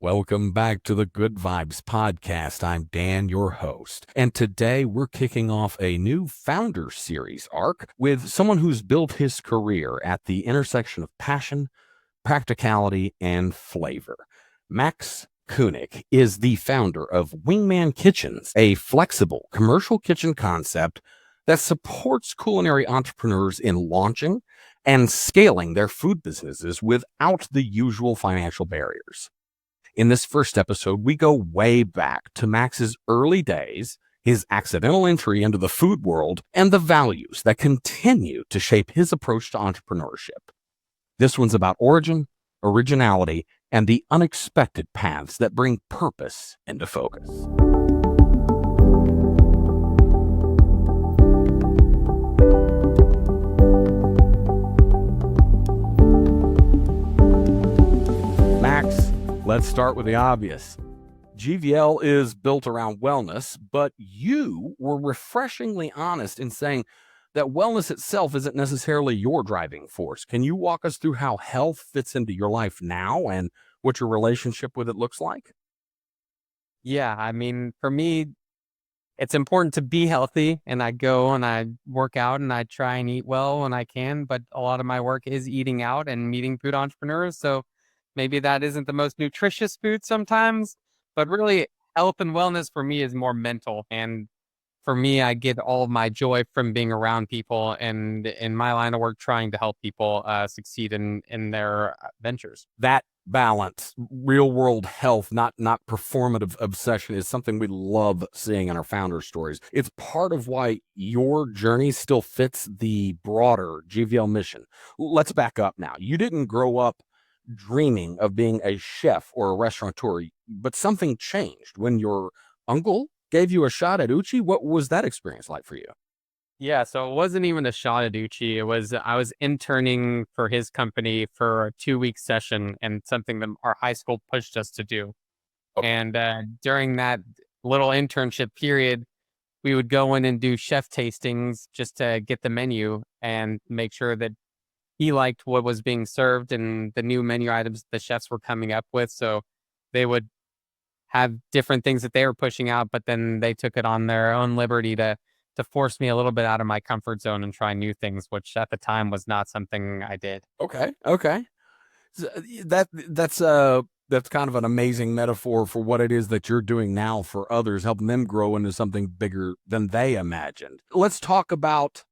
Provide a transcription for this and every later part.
Welcome back to the Good Vibes podcast. I'm Dan, your host. And today we're kicking off a new founder series arc with someone who's built his career at the intersection of passion, practicality, and flavor. Max Kunik is the founder of Wingman Kitchens, a flexible commercial kitchen concept that supports culinary entrepreneurs in launching and scaling their food businesses without the usual financial barriers. In this first episode, we go way back to Max's early days, his accidental entry into the food world, and the values that continue to shape his approach to entrepreneurship. This one's about origin, originality, and the unexpected paths that bring purpose into focus. Max, let's start with the obvious. GVL is built around wellness, but you were refreshingly honest in saying that wellness itself isn't necessarily your driving force. Can you walk us through how health fits into your life now and what your relationship with it looks like? For me, it's important to be healthy, and I go and I work out and I try and eat well when I can, but a lot of my work is eating out and meeting food entrepreneurs. So maybe that isn't the most nutritious food sometimes, but really health and wellness for me is more mental. And for me, I get all of my joy from being around people and in my line of work, trying to help people succeed in their ventures. That balance, real world health, not performative obsession, is something we love seeing in our founder stories. It's part of why your journey still fits the broader GVL mission. Let's back up now. You didn't grow up dreaming of being a chef or a restaurateur, but something changed when your uncle gave you a shot at Uchi. What was that experience like for you? Yeah, so it wasn't even a shot at Uchi. I was interning for his company for a 2-week session and something that our high school pushed us to do. Okay. And during that little internship period, we would go in and do chef tastings just to get the menu and make sure that he liked what was being served and the new menu items the chefs were coming up with. So they would have different things that they were pushing out, but then they took it on their own liberty to force me a little bit out of my comfort zone and try new things, which at the time was not something I did. Okay. So, that's kind of an amazing metaphor for what it is that you're doing now for others, helping them grow into something bigger than they imagined. Let's talk about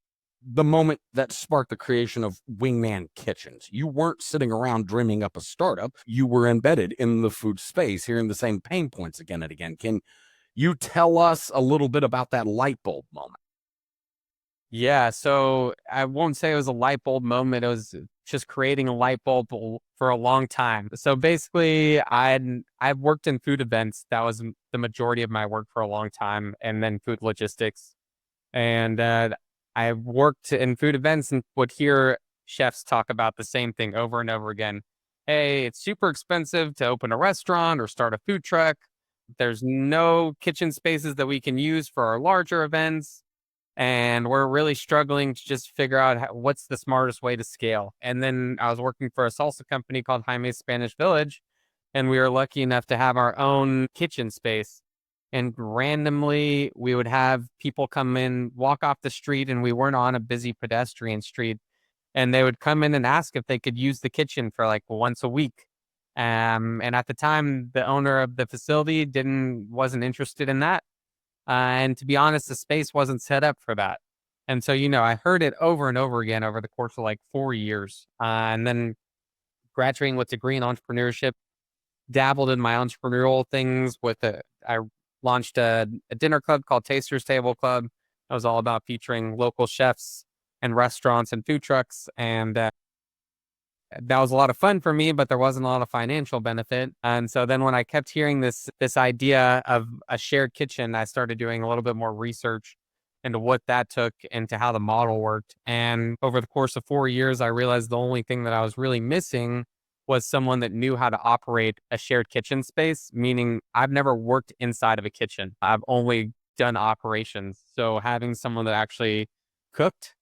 the moment that sparked the creation of Wingman Kitchens. You weren't sitting around dreaming up a startup. You were embedded in the food space, hearing the same pain points again and again. Can you tell us a little bit about that light bulb moment? Yeah, so I won't say it was a light bulb moment. It was just creating a light bulb for a long time. So basically, I've worked in food events. That was the majority of my work for a long time, and then food logistics. And I worked in food events and would hear chefs talk about the same thing over and over again. Hey, it's super expensive to open a restaurant or start a food truck. There's no kitchen spaces that we can use for our larger events. And we're really struggling to just figure out what's the smartest way to scale. And then I was working for a salsa company called Jaime's Spanish Village, and we were lucky enough to have our own kitchen space. And randomly, we would have people come in, walk off the street, and we weren't on a busy pedestrian street. And they would come in and ask if they could use the kitchen for like once a week. And at the time, the owner of the facility wasn't interested in that. And to be honest, the space wasn't set up for that. And so, I heard it over and over again over the course of like 4 years. And then graduating with degree in entrepreneurship, dabbled in my entrepreneurial things I launched a dinner club called Tasters Table Club. It was all about featuring local chefs and restaurants and food trucks. And that was a lot of fun for me, but there wasn't a lot of financial benefit. And so then when I kept hearing this idea of a shared kitchen, I started doing a little bit more research into what that took, into how the model worked. And over the course of 4 years, I realized the only thing that I was really missing was someone that knew how to operate a shared kitchen space, meaning I've never worked inside of a kitchen. I've only done operations. So having someone that actually cooked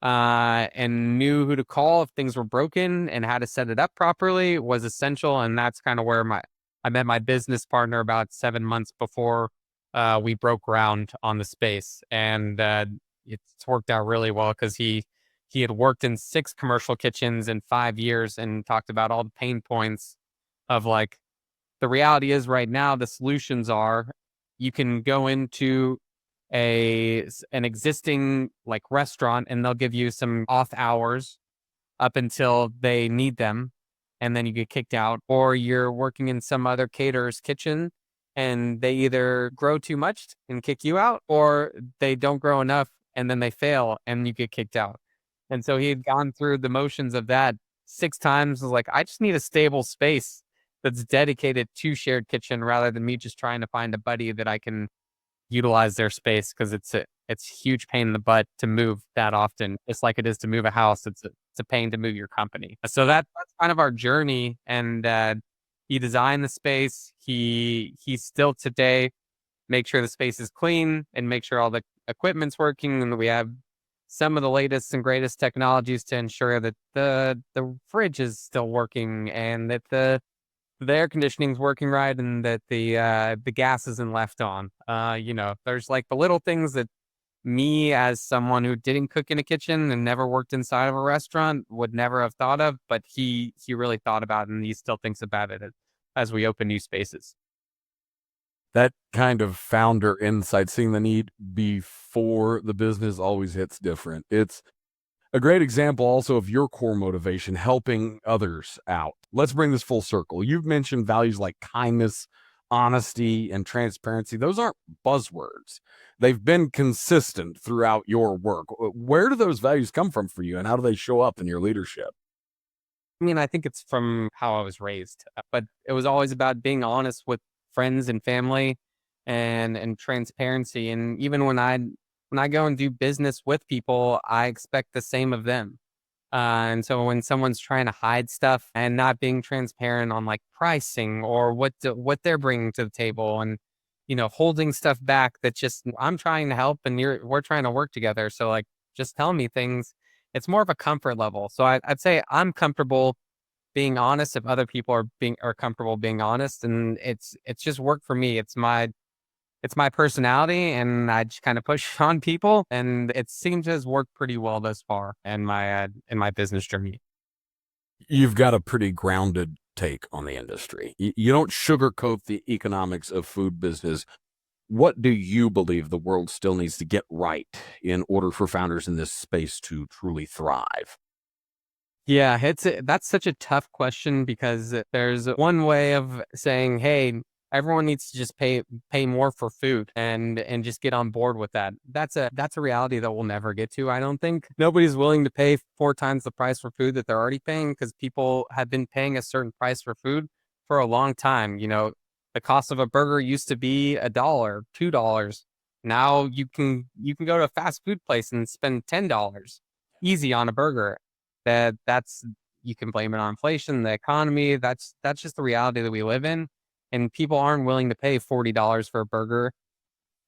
and knew who to call if things were broken and how to set it up properly was essential. And that's kind of where I met my business partner about 7 months before we broke ground on the space, and it's worked out really well because he had worked in 6 commercial kitchens in 5 years and talked about all the pain points of like the reality is right now the solutions are you can go into an existing like restaurant and they'll give you some off hours up until they need them and then you get kicked out, or you're working in some other caterer's kitchen and they either grow too much and kick you out or they don't grow enough and then they fail and you get kicked out. And so he had gone through the motions of that 6 times. Was like, I just need a stable space that's dedicated to shared kitchen rather than me just trying to find a buddy that I can utilize their space because it's a huge pain in the butt to move that often. Just like it is to move a house, it's a pain to move your company. So that's kind of our journey. And he designed the space. He still today make sure the space is clean and make sure all the equipment's working and we have some of the latest and greatest technologies to ensure that the fridge is still working and that the air conditioning's working right and that the gas isn't left on. There's like the little things that me as someone who didn't cook in a kitchen and never worked inside of a restaurant would never have thought of, but he really thought about it and he still thinks about it as we open new spaces. That kind of founder insight, seeing the need before the business always hits different. It's a great example also of your core motivation, helping others out. Let's bring this full circle. You've mentioned values like kindness, honesty, and transparency. Those aren't buzzwords. They've been consistent throughout your work. Where do those values come from for you, and how do they show up in your leadership? I mean, I think it's from how I was raised, but it was always about being honest with friends and family and transparency. And even when I go and do business with people, I expect the same of them. And so when someone's trying to hide stuff and not being transparent on like pricing or what they're bringing to the table and holding stuff back that just I'm trying to help and we're trying to work together. So like just tell me things. It's more of a comfort level. So I'd say I'm comfortable being honest if other people are comfortable being honest, and it's just work for me. It's my personality, and I just kind of push on people, and it seems to has worked pretty well thus far in my business journey. You've got a pretty grounded take on the industry. You don't sugarcoat the economics of food business. What do you believe the world still needs to get right in order for founders in this space to truly thrive? Yeah, that's such a tough question because there's one way of saying, "Hey, everyone needs to just pay more for food and just get on board with that." That's a reality that we'll never get to, I don't think. Nobody's willing to pay 4 times the price for food that they're already paying because people have been paying a certain price for food for a long time. The cost of a burger used to be $1, $2. Now you can go to a fast food place and spend $10 easy on a burger. That's you can blame it on inflation, the economy. That's just the reality that we live in, and people aren't willing to pay $40 for a burger,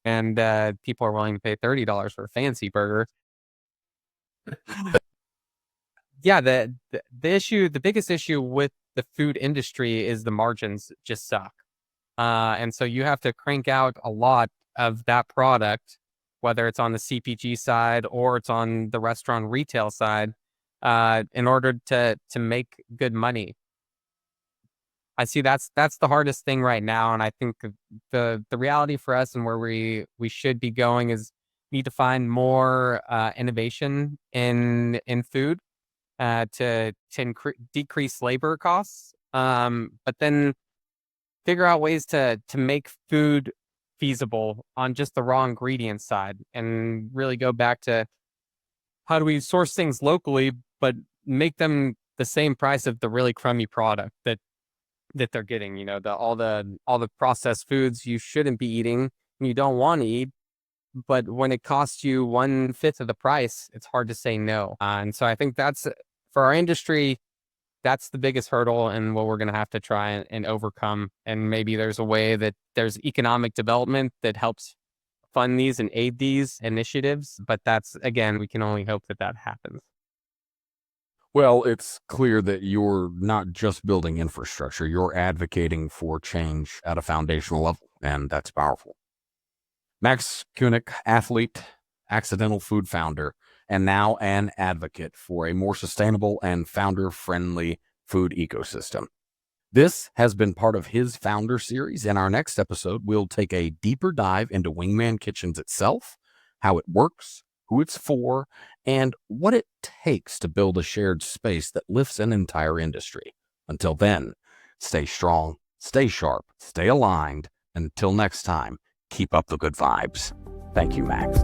and people are willing to pay $30 for a fancy burger. Yeah, the biggest issue with the food industry is the margins just suck, and so you have to crank out a lot of that product, whether it's on the CPG side or it's on the restaurant retail side, in order to make good money. I see that's the hardest thing right now, and I think the reality for us and where we should be going is need to find more innovation in food to decrease labor costs, but then figure out ways to make food feasible on just the raw ingredients side, and really go back to how do we source things locally, but make them the same price of the really crummy product that they're getting. All the processed foods you shouldn't be eating and you don't want to eat, but when it costs you 1/5 of the price, it's hard to say no. And so I think that's for our industry. That's the biggest hurdle and what we're going to have to try and overcome. And maybe there's a way that there's economic development that helps fund these and aid these initiatives. But that's, again, we can only hope that that happens. Well, it's clear that you're not just building infrastructure, you're advocating for change at a foundational level, and that's powerful. Max Kunik, athlete, accidental food founder, and now an advocate for a more sustainable and founder friendly food ecosystem. This has been part of his founder series. In our next episode, we'll take a deeper dive into Wingman Kitchens itself, how it works, who it's for, and what it takes to build a shared space that lifts an entire industry. Until then, stay strong, stay sharp, stay aligned. Until next time, keep up the good vibes. Thank you, Max.